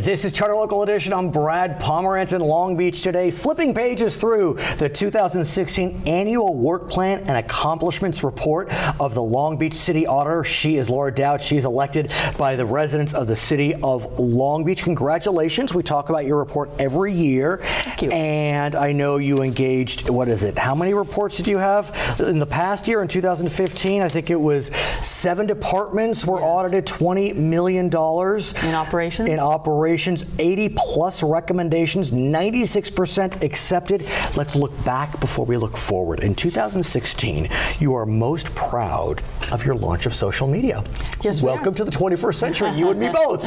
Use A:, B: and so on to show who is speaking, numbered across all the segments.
A: This is Charter Local Edition. I'm Brad Pomerance in Long Beach today, flipping pages through the 2016 Annual Work Plan and Accomplishments Report of the Long Beach City Auditor. She is Laura Doud. She's elected by the residents of the city of Long Beach. Congratulations. We talk about your report every year.
B: Thank you.
A: And I know you engaged, what is it? How many reports did you have in the past year? In 2015, I think it was 7 departments were audited, $20 million.
B: In operations?
A: In operations, 80 plus recommendations, 96% accepted. Let's look back before we look forward. In 2016, you are most proud of your launch of social media.
B: Yes,
A: welcome to the 21st century, you and me both.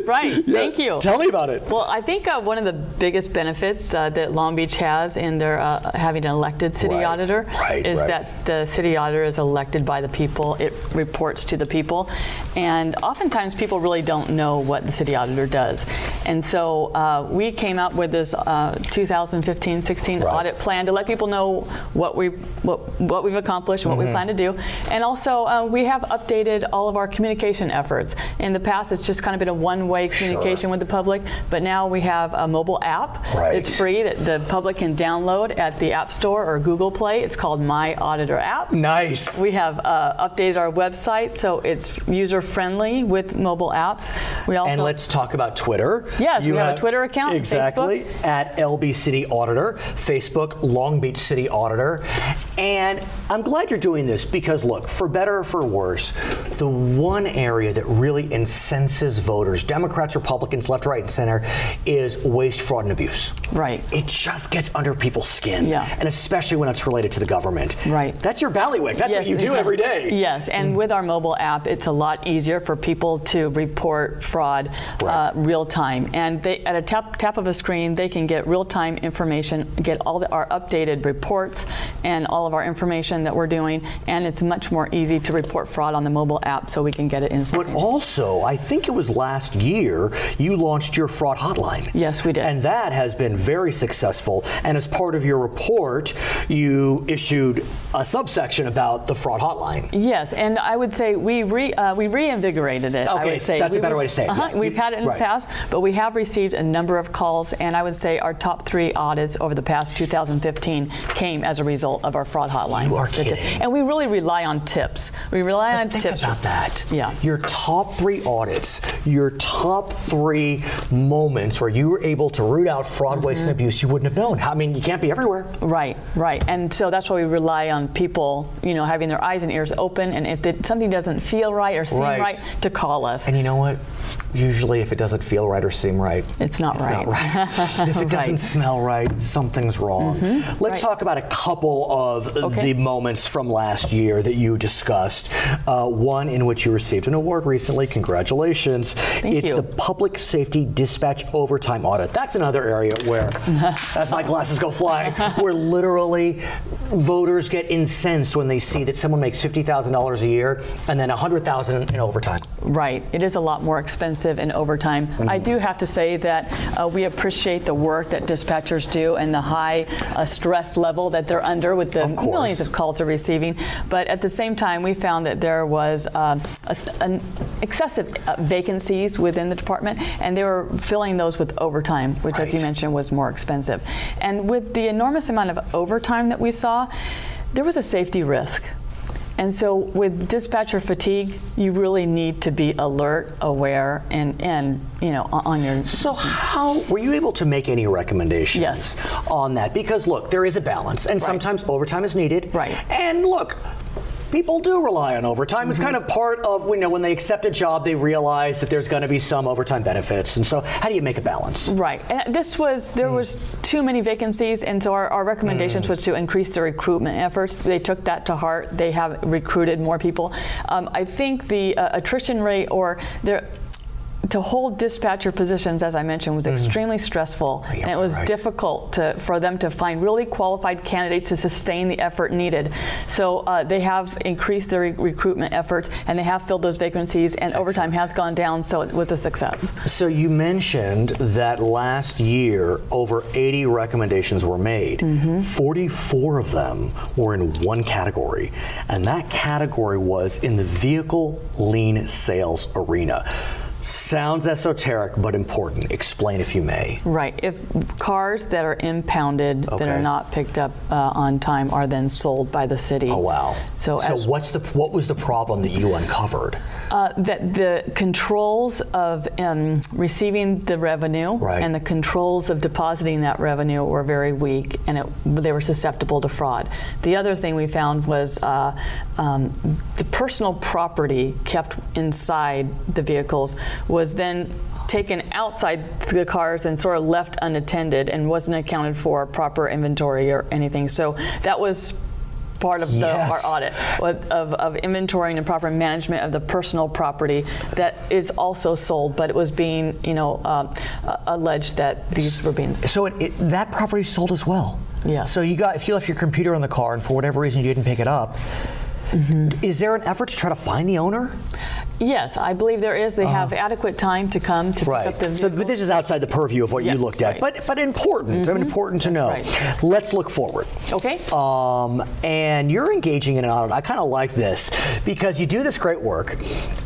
B: Right, thank you.
A: Tell me about it.
B: Well, I think one of the biggest benefits that Long Beach has in their having an elected city auditor is that the city auditor is elected by the people. It reports to the people. And oftentimes people really don't know what the city auditor does. And so we came up with this 2015-16 audit plan to let people know what we've accomplished and what we plan to do. And also we have updated all of our communication efforts. In the past, it's just kind of been a one-way communication with the public, but now we have a mobile app. It's free that the public can download at the App Store or Google Play. It's called My Auditor App.
A: Nice.
B: We have updated our website so it's user-friendly with mobile apps. We also,
A: and let's talk about Twitter.
B: Yes, we have a Twitter account.
A: Exactly.
B: Facebook.
A: At LB City Auditor, Facebook, Long Beach City Auditor. And I'm glad you're doing this because, look, for better or for worse, the one area that really incenses voters, Democrats, Republicans, left, right, and center, is waste, fraud, and abuse.
B: Right.
A: It just gets under people's skin.
B: Yeah.
A: And especially when it's related to the government.
B: Right.
A: That's your bailiwick. That's what you do every day.
B: Yes, and with our mobile app, it's a lot easier for people to report fraud real time. And they, at a tap of a screen, they can get real-time information, get all our updated reports and all of our information that we're doing, and it's much more easy to report fraud on the mobile app so we can get it instantly.
A: But also, I think it was last year, you launched your fraud hotline.
B: Yes, we did.
A: And that has been very successful. And as part of your report, you issued a subsection about the fraud hotline.
B: Yes, and I would say we reinvigorated it.
A: Okay,
B: I would say.
A: that's a better way to say it. Yeah.
B: We've had it in the past, but we have received a number of calls, and I would say our top 3 audits over the past 2015 came as a result of our fraud hotline.
A: You are kidding.
B: And we really rely on tips. We rely on tips.
A: Think about that.
B: Yeah.
A: Your top 3 audits, your top 3 moments where you were able to root out fraud, waste, and abuse you wouldn't have known. I mean, you can't be everywhere.
B: Right, right. And so that's why we rely on people, you know, having their eyes and ears open, and if something doesn't feel right or seem right, to call us.
A: And you know what? Usually if it doesn't feel right or seem right,
B: it's not right.
A: If it doesn't smell right, something's wrong. Let's talk about a couple of the moments from last year that you discussed. One in which you received an award recently. Congratulations.
B: Thank you.
A: The Public Safety Dispatch Overtime Audit. That's another area where, as my glasses go flying, where literally voters get incensed when they see that someone makes $50,000 a year and then $100,000 in overtime.
B: Right. It is a lot more expensive in overtime. I do have to say that we appreciate the work that dispatchers do and the high stress level that they're under with the millions of calls they're receiving. But at the same time, we found that there was an excessive vacancies within the department, and they were filling those with overtime, which, as you mentioned, was more expensive. And with the enormous amount of overtime that we saw, there was a safety risk. And so with dispatcher fatigue, you really need to be alert, aware, and you know, on your...
A: So how, were you able to make any recommendations on that? Because look, there is a balance, and sometimes overtime is needed. And look, people do rely on overtime. It's kind of part of, you know, when they accept a job, they realize that there's going to be some overtime benefits. And so how do you make a balance? Right.
B: And this was, there was too many vacancies, and so our recommendations was to increase the recruitment efforts. They took that to heart. They have recruited more people. I think the attrition rate, or to hold dispatcher positions, as I mentioned, was extremely stressful, and it was difficult for them to find really qualified candidates to sustain the effort needed. So they have increased their recruitment efforts, and they have filled those vacancies, and overtime has gone down, so it was a success.
A: So you mentioned that last year over 80 recommendations were made. 44 of them were in one category, and that category was in the vehicle lien sales arena. Sounds esoteric, but important. Explain if you may.
B: Right. If cars that are impounded that are not picked up on time are then sold by the city.
A: Oh wow. So what was the problem that you uncovered?
B: That the controls of receiving the revenue and the controls of depositing that revenue were very weak, and they were susceptible to fraud. The other thing we found was the personal property kept inside the vehicles was then taken outside the cars and sort of left unattended and wasn't accounted for proper inventory or anything. So that was part of our audit of inventorying and proper management of the personal property that is also sold, but it was being, alleged that these were being sold.
A: So that property sold as well.
B: Yeah.
A: So if you left your computer in the car and for whatever reason you didn't pick it up, is there an effort to try to find the owner?
B: Yes, I believe there is. They have adequate time to come to pick up the vehicle.
A: But this is outside the purview of what you looked at, but important. I mean, important to know.
B: Right.
A: Let's look forward.
B: Okay.
A: And you're engaging in an audit. I kind of like this because you do this great work,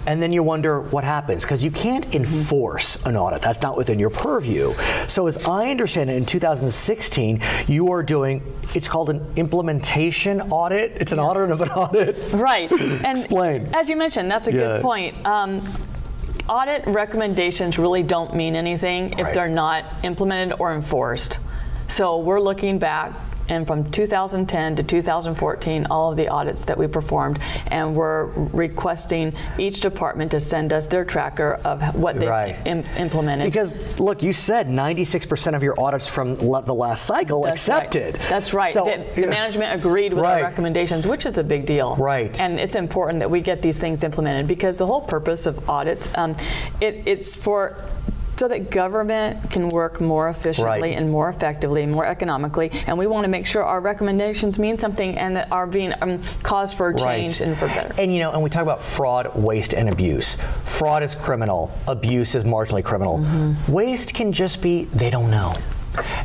A: and then you wonder what happens because you can't enforce an audit. That's not within your purview. So as I understand it, in 2016, you are doing, it's called an implementation audit. It's an audit of an audit.
B: Right. And
A: explain.
B: As you mentioned, that's a good point. Audit recommendations really don't mean anything if they're not implemented or enforced. So we're looking back, and from 2010 to 2014, all of the audits that we performed, and we're requesting each department to send us their tracker of what they implemented.
A: Because look, you said 96% of your audits from the last cycle accepted.
B: That's right. So, the management agreed with our recommendations, which is a big deal.
A: Right.
B: And it's important that we get these things implemented because the whole purpose of audits, it's so that government can work more efficiently and more effectively and more economically, and we want to make sure our recommendations mean something and that are being cause for change and for better.
A: And and we talk about fraud, waste, and abuse. Fraud is criminal. Abuse is marginally criminal. Waste can just be they don't know.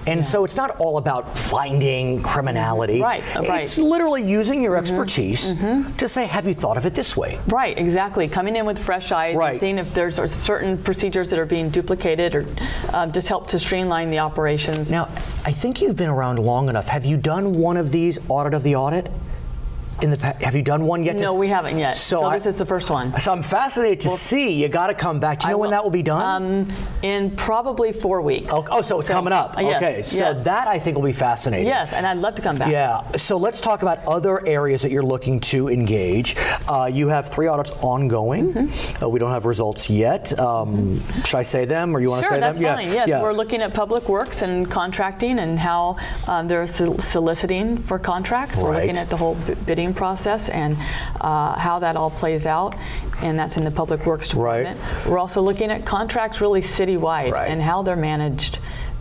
A: And so it's not all about finding criminality. It's literally using your expertise to say, have you thought of it this way?
B: Right, exactly. Coming in with fresh eyes and seeing if there's certain procedures that are being duplicated or just help to streamline the operations.
A: Now, I think you've been around long enough. Have you done one of these audit of the audit? Have you done one yet?
B: No, we haven't yet. So this is the first one.
A: So I'm fascinated to see. You got to come back. Do you know when that will be done?
B: In probably 4 weeks.
A: Oh, so it's coming up.
B: Yes,
A: okay, so that I think will be fascinating.
B: Yes, and I'd love to come back.
A: Yeah. So let's talk about other areas that you're looking to engage. You have 3 audits ongoing. We don't have results yet. Should I say them, or you want to say them?
B: Sure, that's fine. Yes, we're looking at public works and contracting and how they're soliciting for contracts. We're looking at the whole bidding process and how that all plays out, and that's in the Public Works Department. We're also looking at contracts really citywide and how they're managed.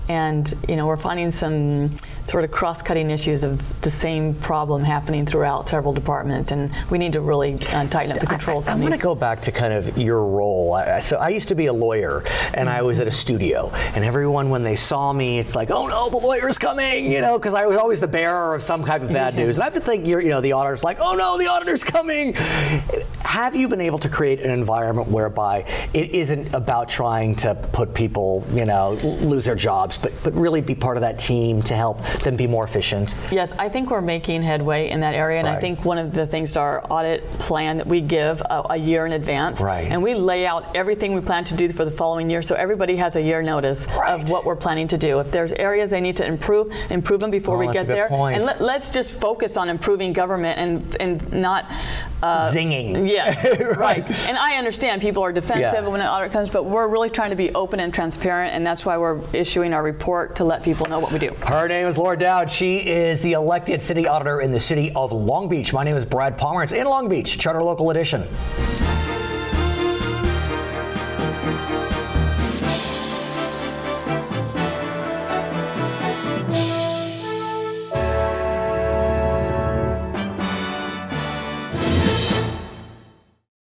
B: And we're finding some sort of cross-cutting issues of the same problem happening throughout several departments, and we need to really tighten up the controls on these.
A: I want to go back to kind of your role. So I used to be a lawyer, and I was at a studio, and everyone, when they saw me, it's like, oh no, the lawyer's coming, because I was always the bearer of some kind of bad news. And I would think, the auditor's like, oh no, the auditor's coming. Have you been able to create an environment whereby it isn't about trying to put people, lose their jobs, but really be part of that team to help them be more efficient?
B: Yes, I think we're making headway in that area, and I think one of the things, our audit plan that we give a year in advance, and we lay out everything we plan to do for the following year, so everybody has a year notice of what we're planning to do. If there's areas they need to improve them before we get there, and let's just focus on improving government and not
A: zinging.
B: Yeah, right. And I understand people are defensive when an audit comes, but we're really trying to be open and transparent, and that's why we're issuing our report to let people know what we do.
A: Her name is Laura Doud. She is the elected city auditor in the city of Long Beach. My name is Brad Pomerance in Long Beach, Charter Local Edition.